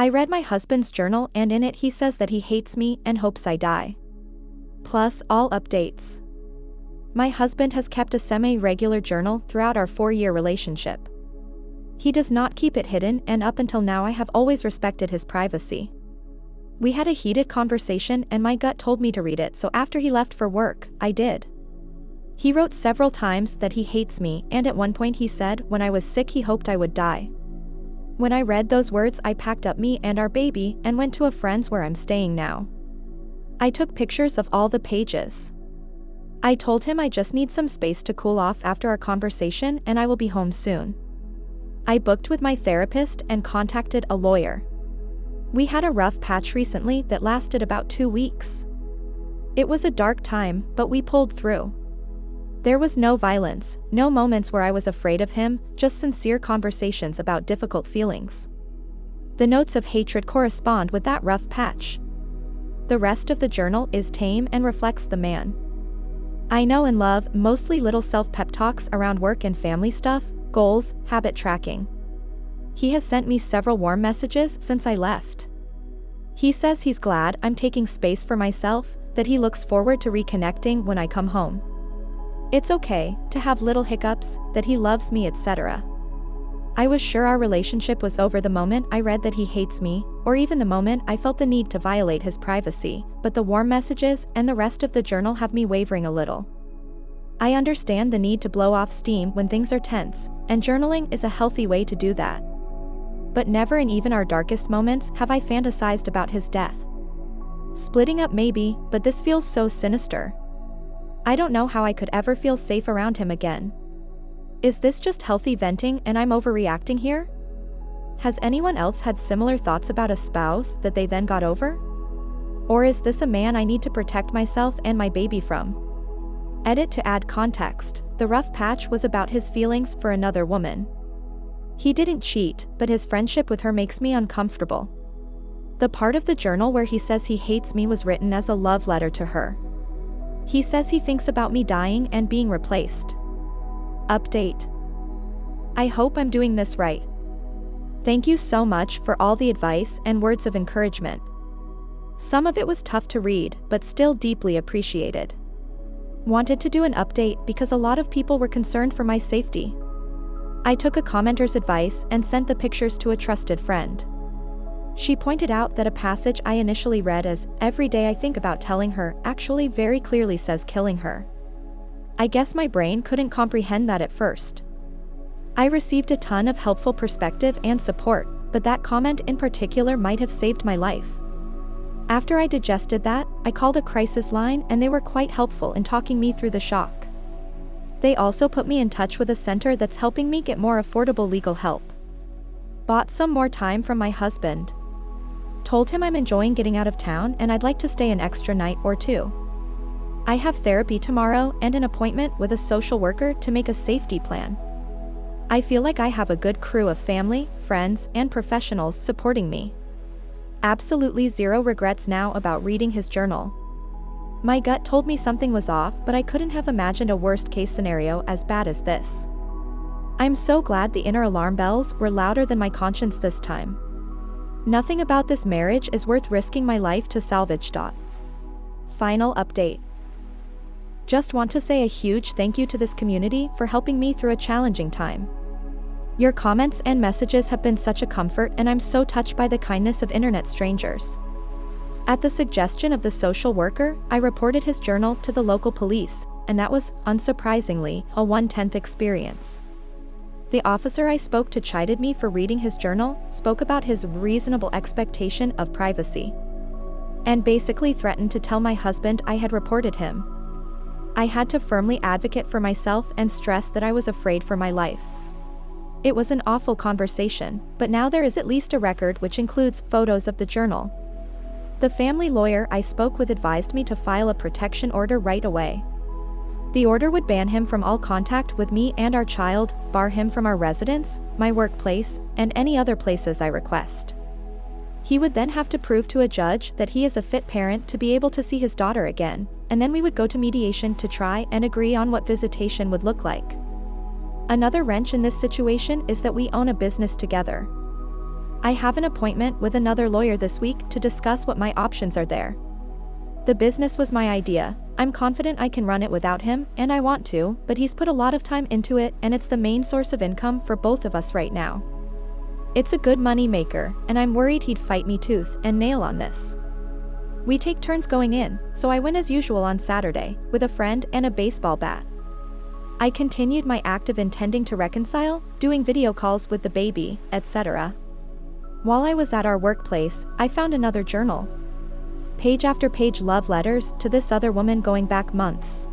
I read my husband's journal and in it he says that he hates me and hopes I die. Plus all updates. My husband has kept a semi-regular journal throughout our 4-year relationship. He does not keep it hidden, and up until now I have always respected his privacy. We had a heated conversation and my gut told me to read it, so after he left for work, I did. He wrote several times that he hates me, and at one point he said when I was sick he hoped I would die. When I read those words I packed up me and our baby and went to a friend's where I'm staying now. I took pictures of all the pages. I told him I just need some space to cool off after our conversation and I will be home soon. I booked with my therapist and contacted a lawyer. We had a rough patch recently that lasted about 2 weeks. It was a dark time, but we pulled through. There was no violence, no moments where I was afraid of him, just sincere conversations about difficult feelings. The notes of hatred correspond with that rough patch. The rest of the journal is tame and reflects the man I know and love, mostly little self-pep talks around work and family stuff, goals, habit tracking. He has sent me several warm messages since I left. He says he's glad I'm taking space for myself, that he looks forward to reconnecting when I come home. It's okay to have little hiccups, that he loves me, etc. I was sure our relationship was over the moment I read that he hates me, or even the moment I felt the need to violate his privacy, but the warm messages and the rest of the journal have me wavering a little. I understand the need to blow off steam when things are tense, and journaling is a healthy way to do that. But never in even our darkest moments have I fantasized about his death. Splitting up maybe, but this feels so sinister. I don't know how I could ever feel safe around him again. Is this just healthy venting and I'm overreacting here? Has anyone else had similar thoughts about a spouse that they then got over? Or is this a man I need to protect myself and my baby from? Edit to add context, the rough patch was about his feelings for another woman. He didn't cheat, but his friendship with her makes me uncomfortable. The part of the journal where he says he hates me was written as a love letter to her. He says he thinks about me dying and being replaced. Update. I hope I'm doing this right. Thank you so much for all the advice and words of encouragement. Some of it was tough to read, but still deeply appreciated. Wanted to do an update because a lot of people were concerned for my safety. I took a commenter's advice and sent the pictures to a trusted friend. She pointed out that a passage I initially read as, "Every day I think about telling her," actually very clearly says killing her. I guess my brain couldn't comprehend that at first. I received a ton of helpful perspective and support, but that comment in particular might have saved my life. After I digested that, I called a crisis line and they were quite helpful in talking me through the shock. They also put me in touch with a center that's helping me get more affordable legal help. Bought some more time from my husband. Told him I'm enjoying getting out of town and I'd like to stay an extra night or two. I have therapy tomorrow and an appointment with a social worker to make a safety plan. I feel like I have a good crew of family, friends, and professionals supporting me. Absolutely zero regrets now about reading his journal. My gut told me something was off, but I couldn't have imagined a worst-case scenario as bad as this. I'm so glad the inner alarm bells were louder than my conscience this time. Nothing about this marriage is worth risking my life to salvage. Final update. Just want to say a huge thank you to this community for helping me through a challenging time. Your comments and messages have been such a comfort, and I'm so touched by the kindness of internet strangers. At the suggestion of the social worker, I reported his journal to the local police, and that was, unsurprisingly, a 1/10 experience. The officer I spoke to chided me for reading his journal, spoke about his reasonable expectation of privacy, and basically threatened to tell my husband I had reported him. I had to firmly advocate for myself and stress that I was afraid for my life. It was an awful conversation, but now there is at least a record which includes photos of the journal. The family lawyer I spoke with advised me to file a protection order right away. The order would ban him from all contact with me and our child, bar him from our residence, my workplace, and any other places I request. He would then have to prove to a judge that he is a fit parent to be able to see his daughter again, and then we would go to mediation to try and agree on what visitation would look like. Another wrench in this situation is that we own a business together. I have an appointment with another lawyer this week to discuss what my options are there. The business was my idea. I'm confident I can run it without him, and I want to, but he's put a lot of time into it and it's the main source of income for both of us right now. It's a good money maker, and I'm worried he'd fight me tooth and nail on this. We take turns going in, so I win as usual on Saturday, with a friend and a baseball bat. I continued my act of intending to reconcile, doing video calls with the baby, etc. While I was at our workplace, I found another journal. Page after page love letters to this other woman going back months.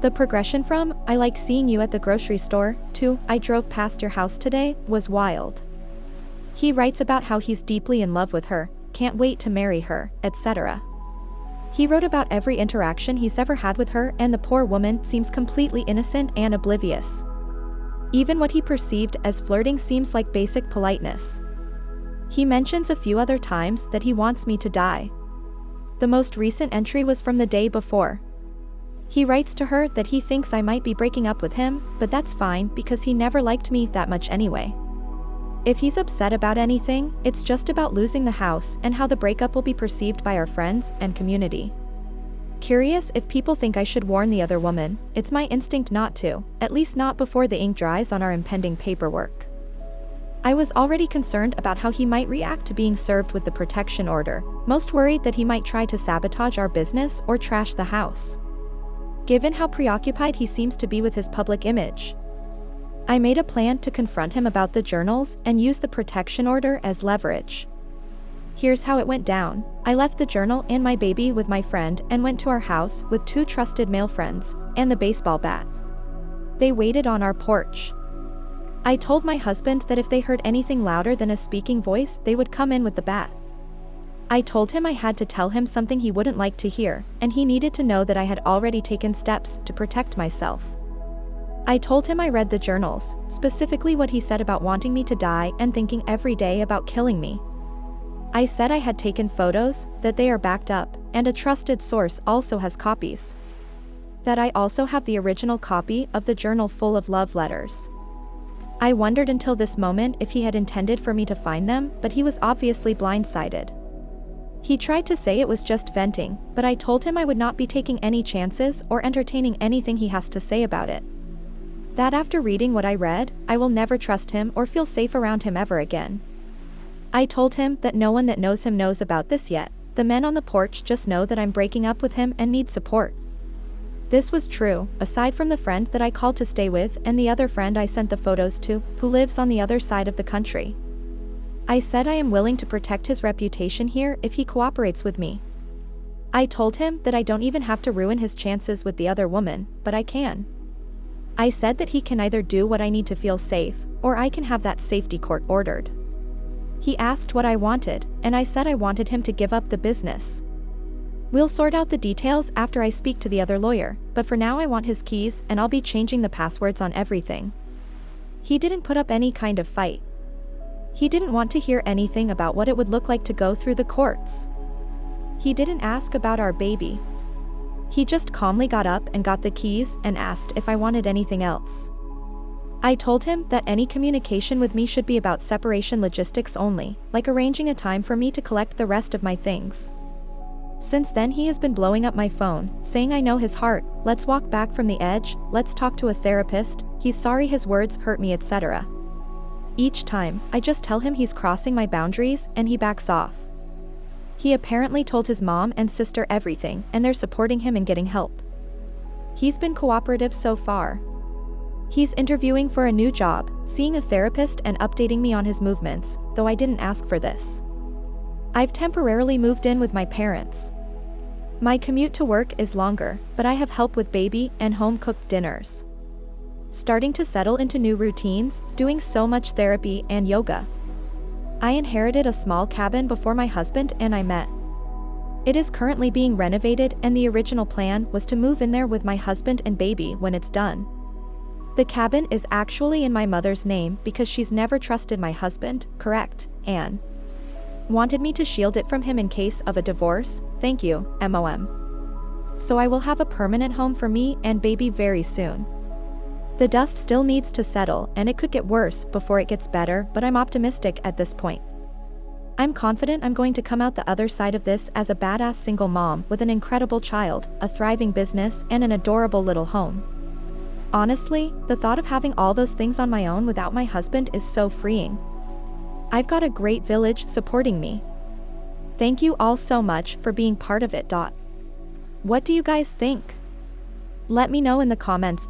The progression from, "I liked seeing you at the grocery store," to, "I drove past your house today," was wild. He writes about how he's deeply in love with her, can't wait to marry her, etc. He wrote about every interaction he's ever had with her, and the poor woman seems completely innocent and oblivious. Even what he perceived as flirting seems like basic politeness. He mentions a few other times that he wants me to die. The most recent entry was from the day before. He writes to her that he thinks I might be breaking up with him, but that's fine because he never liked me that much anyway. If he's upset about anything, it's just about losing the house and how the breakup will be perceived by our friends and community. Curious if people think I should warn the other woman, it's my instinct not to, at least not before the ink dries on our impending paperwork. I was already concerned about how he might react to being served with the protection order, most worried that he might try to sabotage our business or trash the house. Given how preoccupied he seems to be with his public image, I made a plan to confront him about the journals and use the protection order as leverage. Here's how it went down. I left the journal and my baby with my friend and went to our house with 2 trusted male friends and the baseball bat. They waited on our porch. I told my husband that if they heard anything louder than a speaking voice, they would come in with the bat. I told him I had to tell him something he wouldn't like to hear, and he needed to know that I had already taken steps to protect myself. I told him I read the journals, specifically what he said about wanting me to die and thinking every day about killing me. I said I had taken photos, that they are backed up, and a trusted source also has copies. That I also have the original copy of the journal full of love letters. I wondered until this moment if he had intended for me to find them, but he was obviously blindsided. He tried to say it was just venting, but I told him I would not be taking any chances or entertaining anything he has to say about it. That after reading what I read, I will never trust him or feel safe around him ever again. I told him that no one that knows him knows about this yet. The men on the porch just know that I'm breaking up with him and need support. This was true, aside from the friend that I called to stay with and the other friend I sent the photos to, who lives on the other side of the country. I said I am willing to protect his reputation here if he cooperates with me. I told him that I don't even have to ruin his chances with the other woman, but I can. I said that he can either do what I need to feel safe, or I can have that safety court ordered. He asked what I wanted, and I said I wanted him to give up the business. We'll sort out the details after I speak to the other lawyer, but for now I want his keys and I'll be changing the passwords on everything. He didn't put up any kind of fight. He didn't want to hear anything about what it would look like to go through the courts. He didn't ask about our baby. He just calmly got up and got the keys and asked if I wanted anything else. I told him that any communication with me should be about separation logistics only, like arranging a time for me to collect the rest of my things. Since then he has been blowing up my phone, saying I know his heart, let's walk back from the edge, let's talk to a therapist, he's sorry his words hurt me, etc. Each time, I just tell him he's crossing my boundaries and he backs off. He apparently told his mom and sister everything and they're supporting him in getting help. He's been cooperative so far. He's interviewing for a new job, seeing a therapist and updating me on his movements, though I didn't ask for this. I've temporarily moved in with my parents. My commute to work is longer, but I have help with baby and home-cooked dinners. Starting to settle into new routines, doing so much therapy and yoga. I inherited a small cabin before my husband and I met. It is currently being renovated and the original plan was to move in there with my husband and baby when it's done. The cabin is actually in my mother's name because she's never trusted my husband, correct, Anne? Wanted me to shield it from him in case of a divorce, thank you, MOM. So I will have a permanent home for me and baby very soon. The dust still needs to settle and it could get worse before it gets better, but I'm optimistic at this point. I'm confident I'm going to come out the other side of this as a badass single mom with an incredible child, a thriving business, and an adorable little home. Honestly, the thought of having all those things on my own without my husband is so freeing. I've got a great village supporting me. Thank you all so much for being part of it. What do you guys think? Let me know in the comments.